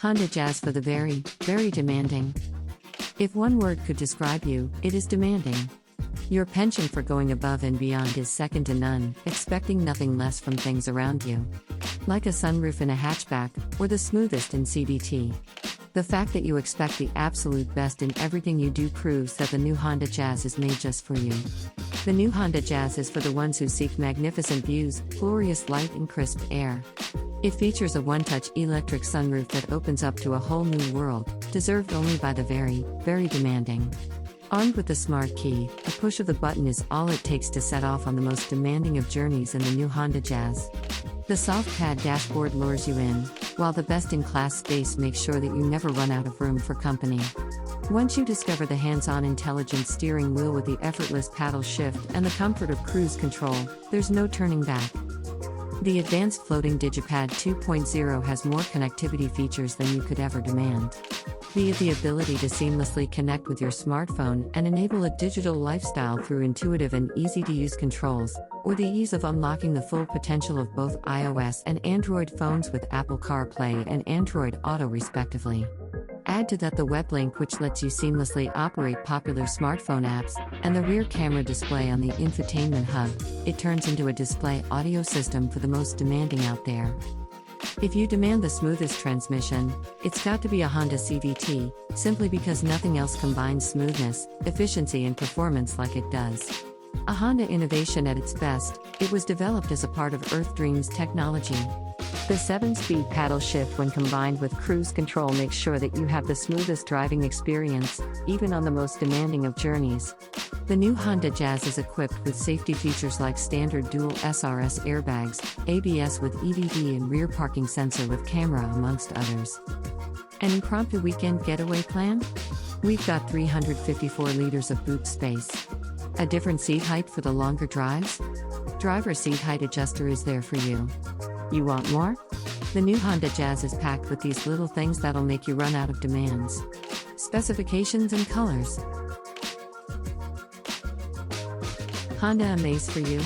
Honda Jazz for the very, very demanding. If one word could describe you, it is demanding. Your penchant for going above and beyond is second to none, expecting nothing less from things around you. Like a sunroof in a hatchback, or the smoothest in CVT. The fact that you expect the absolute best in everything you do proves that the new Honda Jazz is made just for you. The new Honda Jazz is for the ones who seek magnificent views, glorious light and crisp air. It features a one-touch electric sunroof that opens up to a whole new world, deserved only by the very, very demanding. Armed with the smart key, a push of the button is all it takes to set off on the most demanding of journeys in the new Honda Jazz. The soft pad dashboard lures you in, while the best-in-class space makes sure that you never run out of room for company. Once you discover the hands-on intelligent steering wheel with the effortless paddle shift and the comfort of cruise control, there's no turning back. The advanced floating Digipad 2.0 has more connectivity features than you could ever demand. Be it the ability to seamlessly connect with your smartphone and enable a digital lifestyle through intuitive and easy-to-use controls, or the ease of unlocking the full potential of both iOS and Android phones with Apple CarPlay and Android Auto respectively. Add to that the web link, which lets you seamlessly operate popular smartphone apps, and the rear camera display on the infotainment hub. It turns into a display audio system for the most demanding out there. If you demand the smoothest transmission, it's got to be a Honda CVT, simply because nothing else combines smoothness, efficiency and performance like it does. A Honda innovation at its best, it was developed as a part of Earth Dreams technology. The 7-speed paddle shift when combined with cruise control makes sure that you have the smoothest driving experience, even on the most demanding of journeys. The new Honda Jazz is equipped with safety features like standard dual SRS airbags, ABS with EVD and rear parking sensor with camera amongst others. An impromptu weekend getaway plan? We've got 354 liters of boot space. A different seat height for the longer drives? Driver seat height adjuster is there for you. You want more? The new Honda Jazz is packed with these little things that'll make you run out of demands. Specifications and colors. Honda Amaze for you.